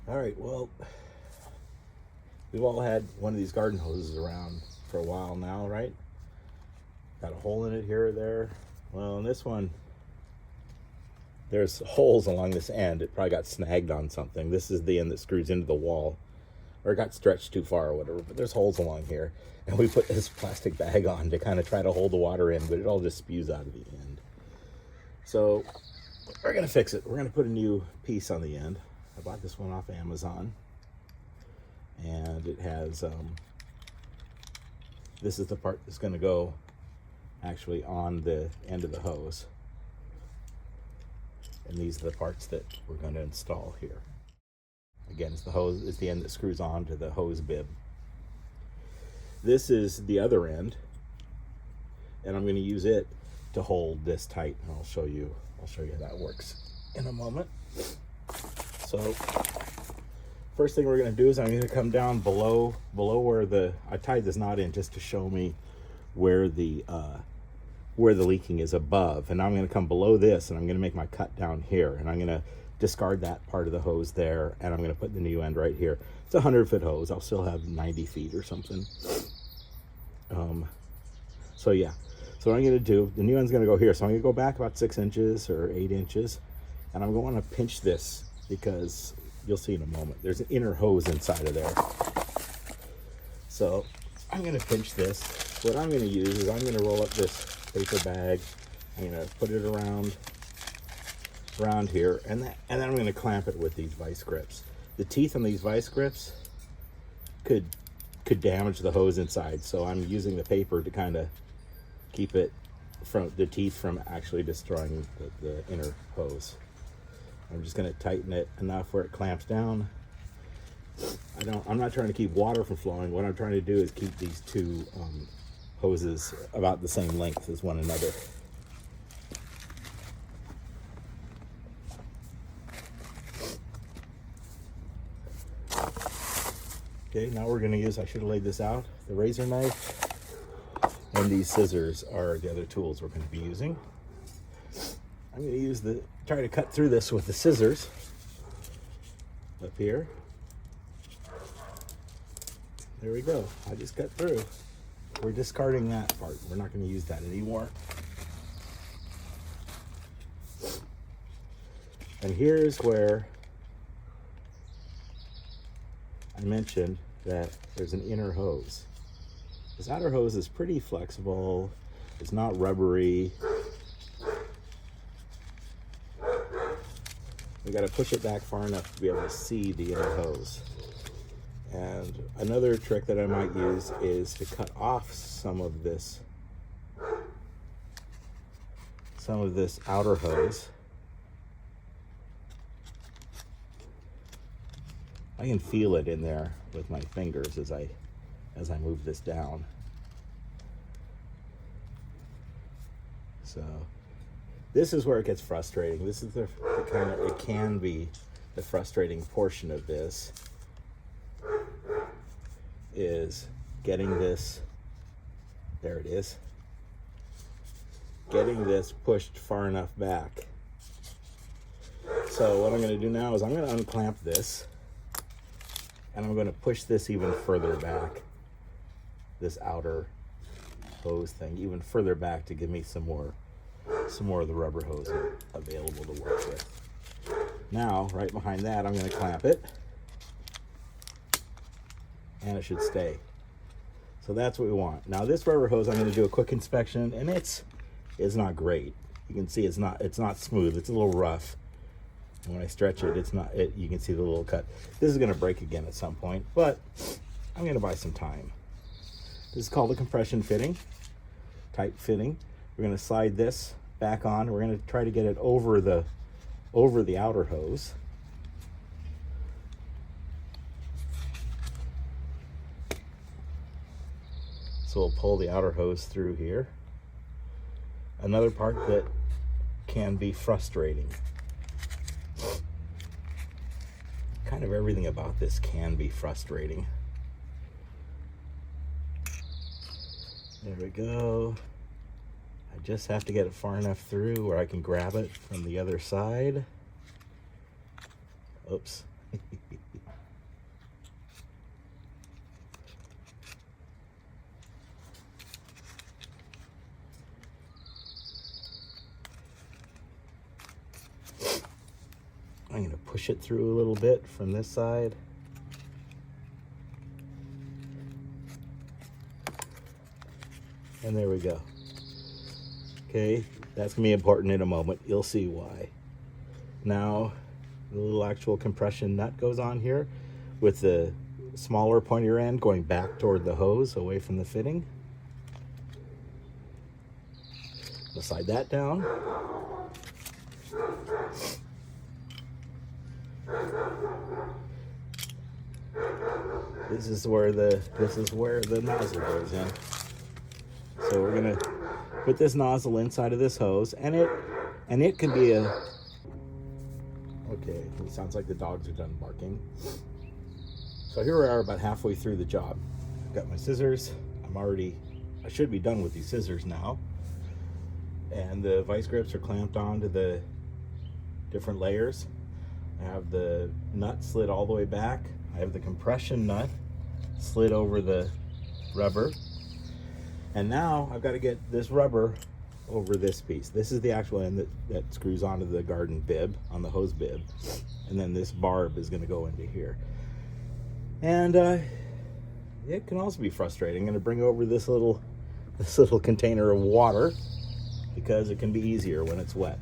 All right, well, we've all had one of these garden hoses around for a while now, right? Got a hole in it here or there. Well, in this one, there's holes along this end. It probably got snagged on something. This is the end that screws into the wall, or it got stretched too far or whatever, but there's holes along here. And we put this plastic bag on to kind of try to hold the water in, but it all just spews out of the end. So we're gonna fix it. We're gonna put a new piece on the end. I bought this one off Amazon, and it has, this is the part that's gonna go actually on the end of the hose. And these are the parts that we're gonna install here. Again, it's the hose, it's the end that screws on to the hose bib. This is the other end, and I'm gonna use it to hold this tight, and I'll show you how that works in a moment. So first thing we're gonna do is I'm gonna come down below where I tied this knot in just to show me where the leaking is above, and I'm gonna come below this and I'm gonna make my cut down here, and I'm gonna discard that part of the hose there, and I'm gonna put the new end right here. It's a 100-foot hose. I'll still have 90 feet or something. So yeah, so what I'm gonna do, the new end's gonna go here. So I'm gonna go back about 6 inches or 8 inches, and I'm going to pinch this because you'll see in a moment, there's an inner hose inside of there. So I'm gonna pinch this. What I'm gonna use is I'm gonna roll up this paper bag. I'm gonna put it around here, and then I'm gonna clamp it with these vice grips. The teeth on these vice grips could damage the hose inside, so I'm using the paper to kind of keep it from the teeth from actually destroying the inner hose. I'm just going to tighten it enough where it clamps down. I'm not trying to keep water from flowing. What I'm trying to do is keep these two hoses about the same length as one another. Okay, now we're going to use, I should have laid this out, the razor knife, and these scissors are the other tools we're going to be using. I'm going to try to cut through this with the scissors up here. There we go. I just cut through. We're discarding that part. We're not going to use that anymore. And here's where I mentioned that there's an inner hose. This outer hose is pretty flexible. It's not rubbery. We got to push it back far enough to be able to see the inner hose. And another trick that I might use is to cut off some of this outer hose. I can feel it in there with my fingers as I move this down. So this is where it gets frustrating. This is the kind of, it can be the frustrating portion of this, is getting this, there it is, getting this pushed far enough back. So what I'm going to do now is I'm going to unclamp this, and I'm going to push this even further back, this outer hose thing, even further back to give me some more of the rubber hose available to work with. Now, right behind that, I'm going to clamp it, and it should stay. So that's what we want. Now this rubber hose, I'm going to do a quick inspection, and it's not great. You can see it's not smooth. It's a little rough. And when I stretch it, you can see the little cut. This is going to break again at some point, but I'm going to buy some time. This is called a compression fitting, tight fitting. We're going to slide this back on. We're going to try to get it over the outer hose. So we'll pull the outer hose through here. Another part that can be frustrating. Kind of everything about this can be frustrating. There we go. I just have to get it far enough through where I can grab it from the other side. Oops. I'm going to push it through a little bit from this side. And there we go. Okay, that's going to be important in a moment. You'll see why. Now, the little actual compression nut goes on here with the smaller pointer end going back toward the hose, away from the fitting. We'll slide that down. This is where the nozzle goes in. So we're gonna put this nozzle inside of this hose, and it can be a. Okay, it sounds like the dogs are done barking. So here we are, about halfway through the job. I've got my scissors. I should be done with these scissors now. And the vice grips are clamped onto the different layers. I have the nut slid all the way back. I have the compression nut slid over the rubber. And now I've got to get this rubber over this piece. This is the actual end that screws onto the garden bib, on the hose bib. And then this barb is going to go into here. And it can also be frustrating. I'm going to bring over this little container of water because it can be easier when it's wet.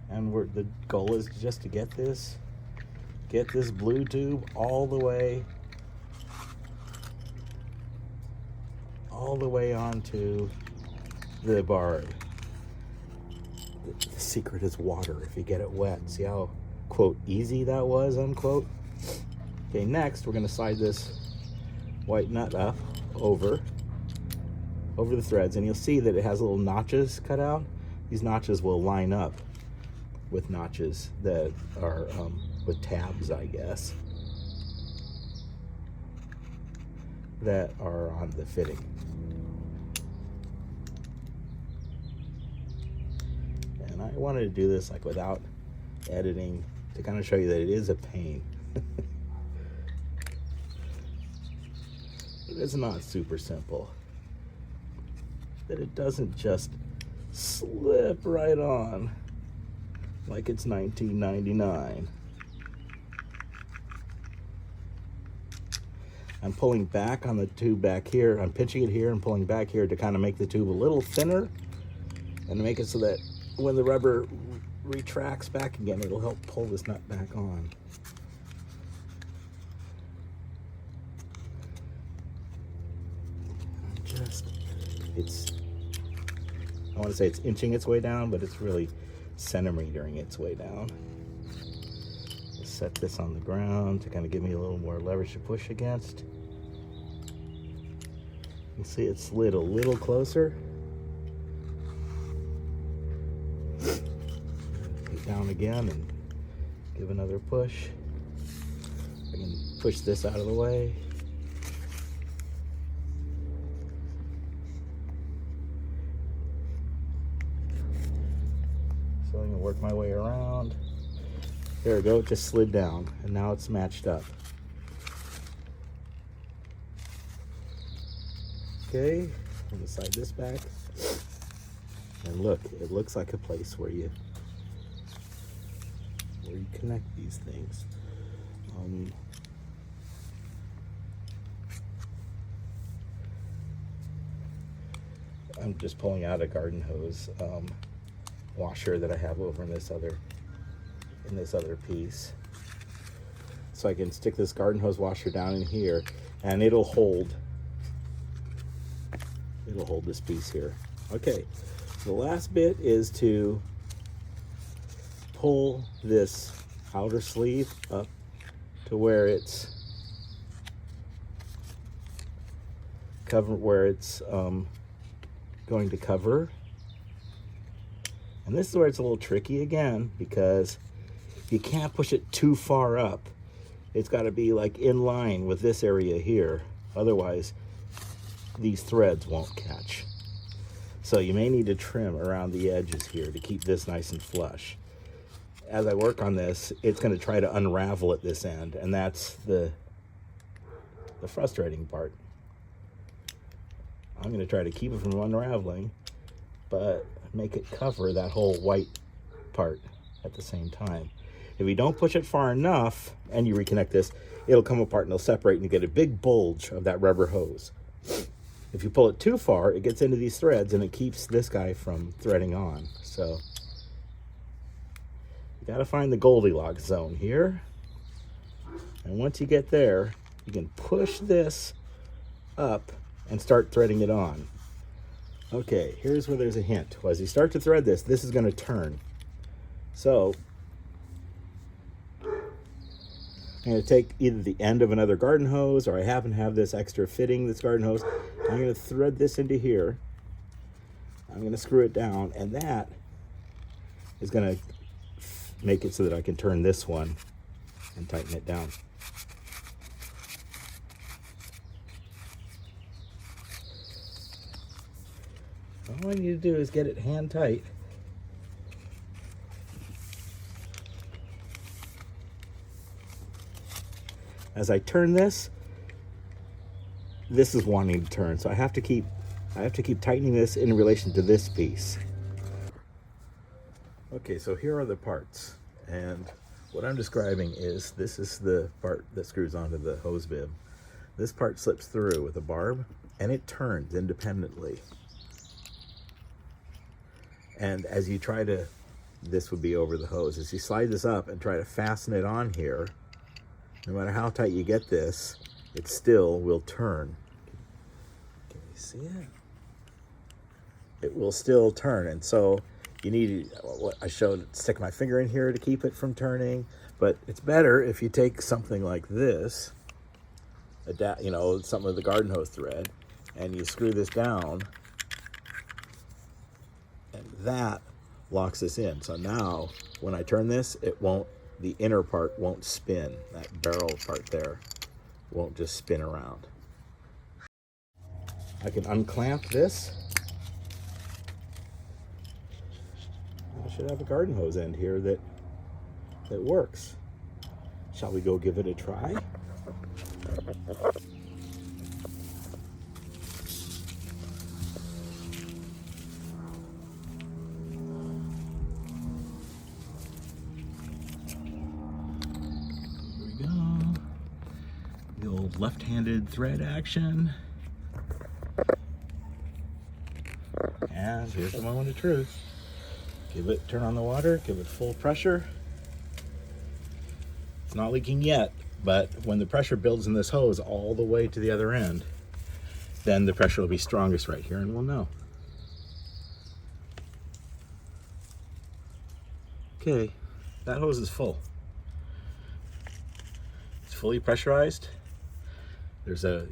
And the goal is just to get this blue tube all the way onto the barb. The secret is water if you get it wet. See how, quote, easy that was, unquote? Okay, next we're going to slide this white nut up over the threads, and you'll see that it has little notches cut out. These notches will line up with notches that are with tabs, I guess, that are on the fitting. And I wanted to do this like without editing to kind of show you that it is a pain. It's not super simple. That it doesn't just slip right on like it's 1999. I'm pulling back on the tube back here. I'm pinching it here and pulling back here to kind of make the tube a little thinner and to make it so that when the rubber retracts back again, it'll help pull this nut back on. I want to say it's inching its way down, but it's really centimetering its way down. Just set this on the ground to kind of give me a little more leverage to push against. You see it slid a little closer. Get down again and give another push. I can push this out of the way. So I'm going to work my way around. There we go, it just slid down, and now it's matched up. Okay, I'm going to slide this back. And look, it looks like a place where you connect these things. I'm just pulling out a garden hose washer that I have over in this other piece, so I can stick this garden hose washer down in here, and it'll hold this piece here. Okay, the last bit is to pull this outer sleeve up to where it's going to cover. And this is where it's a little tricky again, because you can't push it too far up. It's got to be like in line with this area here. Otherwise, these threads won't catch. So you may need to trim around the edges here to keep this nice and flush. As I work on this, it's going to try to unravel at this end, and that's the frustrating part. I'm going to try to keep it from unraveling, but make it cover that whole white part at the same time. If you don't push it far enough and you reconnect this, it'll come apart and it'll separate and you get a big bulge of that rubber hose. If you pull it too far, it gets into these threads and it keeps this guy from threading on. So you got to find the Goldilocks zone here. And once you get there, you can push this up and start threading it on. Okay, here's where there's a hint. Well, as you start to thread this, this is going to turn. So I'm going to take either the end of another garden hose, or I happen to have this extra fitting, this garden hose. I'm going to thread this into here. I'm going to screw it down, and that is going to make it so that I can turn this one and tighten it down. All I need to do is get it hand tight. As I turn this, this is wanting to turn, so I have to keep tightening this in relation to this piece. Okay, so here are the parts, and what I'm describing is this is the part that screws onto the hose bib. This part slips through with a barb, and it turns independently. And as you try to, this would be over the hose, as you slide this up and try to fasten it on here, no matter how tight you get this, it still will turn. Can you see it? It will still turn, and so you need, what I showed, stick my finger in here to keep it from turning, but it's better if you take something like this, you know, something with the garden hose thread, and you screw this down, and that locks this in. So now, when I turn this, it won't, the inner part won't spin. That barrel part there won't just spin around. I can unclamp this. I should have a garden hose end here that works. Shall we go give it a try? Here we go. The old left-handed thread action. And here's the moment of truth. Turn on the water, give it full pressure. It's not leaking yet, but when the pressure builds in this hose all the way to the other end, then the pressure will be strongest right here and we'll know. Okay, that hose is full. It's fully pressurized. There's a,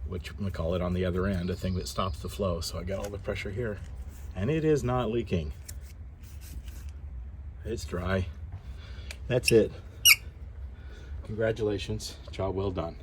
what you call it on the other end, a thing that stops the flow. So I got all the pressure here. And it is not leaking. It's dry. That's it. Congratulations. Job well done.